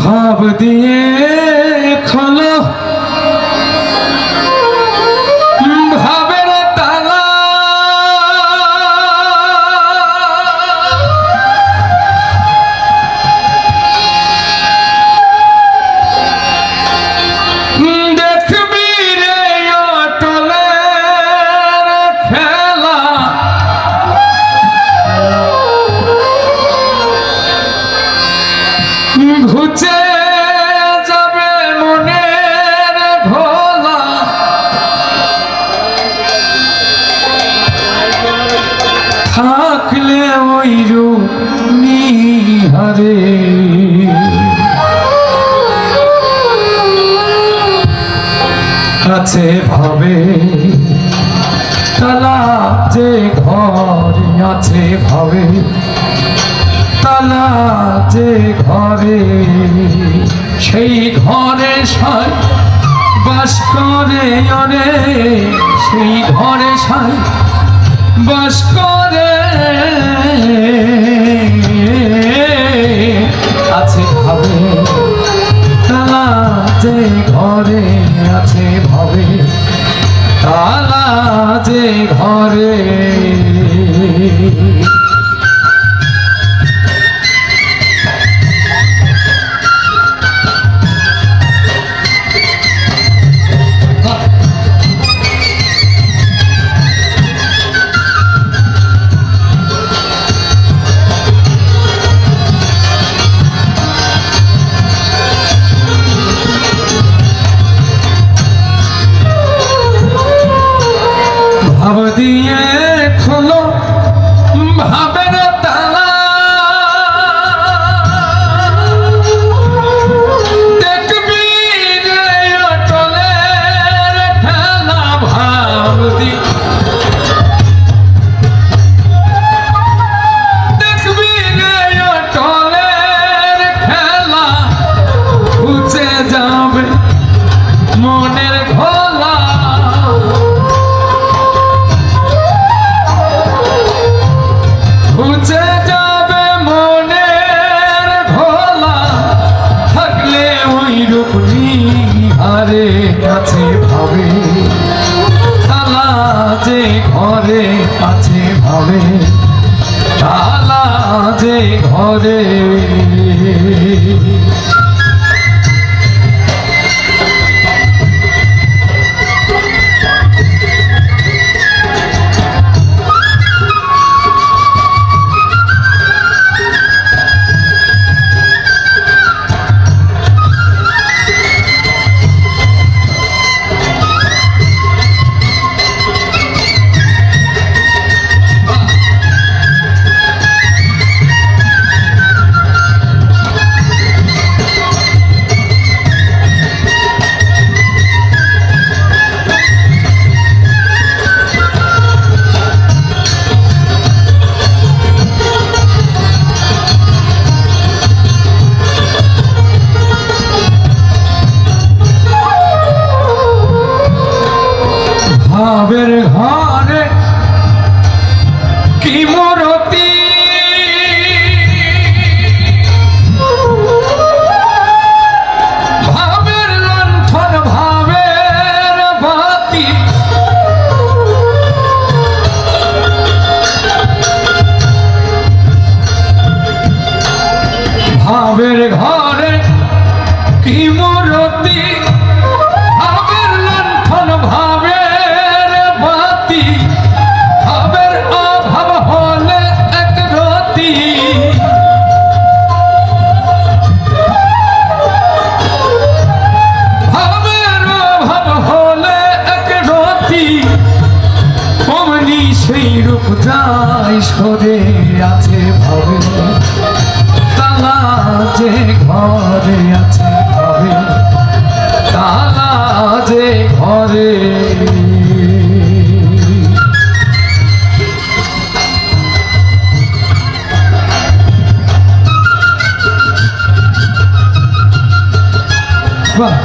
ভাব দিয়ে খোলো ভাবের তালা, দেখবি রে অটলের খেলা, ঘুচে যাবে মনের ভোলা, থাকলে ওই রূপ নিহারে আছে ভাবে তালা, যে ঘর আছে ভাবে তালা, যে ঘরে সেই ঘরে সাই বাস করে অরে, সেই ঘরে সাই বাস করে আছে ভাবে তালা, যে ঘরে আছে ভাবে তালা, যে ঘরে। ভাব দিয়ে খোলো ভাবের তালা, দেখবি রে অটলের খেলা, ভাব দিয়ে দেখবি রে অটলের খেলা, ঘুচে যাবে মনের ভোলা, ঘুচে যাবে মনের ভোলা, থাকলে ওই রূপ নিহারে আছে ভাবে তালা, যে ঘরে আছে ভাবে তালা, যে ঘরে। ভাবের ঘরে কি মূরতি, ভাবের লণ্ঠন ভাবের বাতি, ভাবের ঘরে কি মূরতি, ভাবের লণ্ঠন ভাবের বাতি, ভাবের অভাব হলে এক রতি, ভাবের অভাব হলে এক রতি, অমনি সেই রূপ যায় সরে আছে ভাবে তালা, যে ঘরে আছে ভাবে তালা, যে ঘরে। বাহ,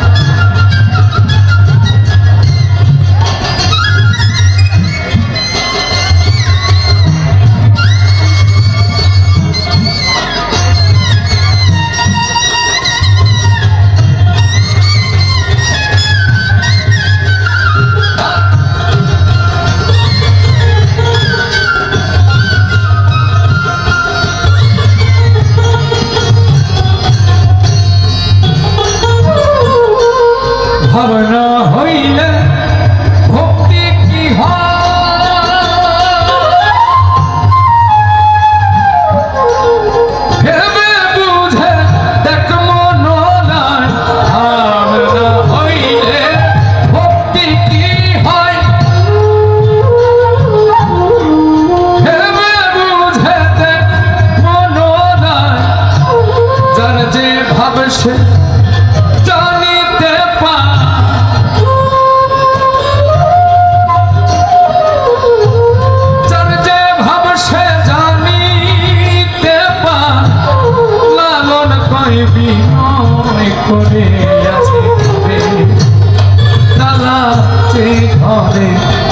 ঘরে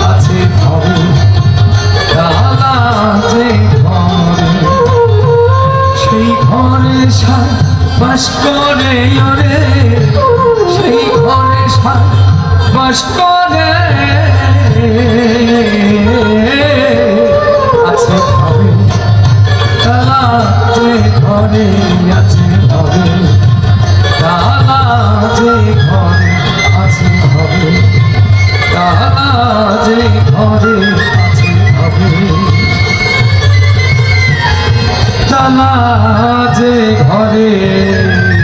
আছে ভবে তালা যে ঘরে সেই ঘরে সার বাস করে ওরে সেই ঘরে সার বাস করে আছে ভবে তালা যে ঘরে আছে ভবে তালা যে ঘরে আছে ভবে তালা যে ঘরে আছে ভবে তালা যে ঘরে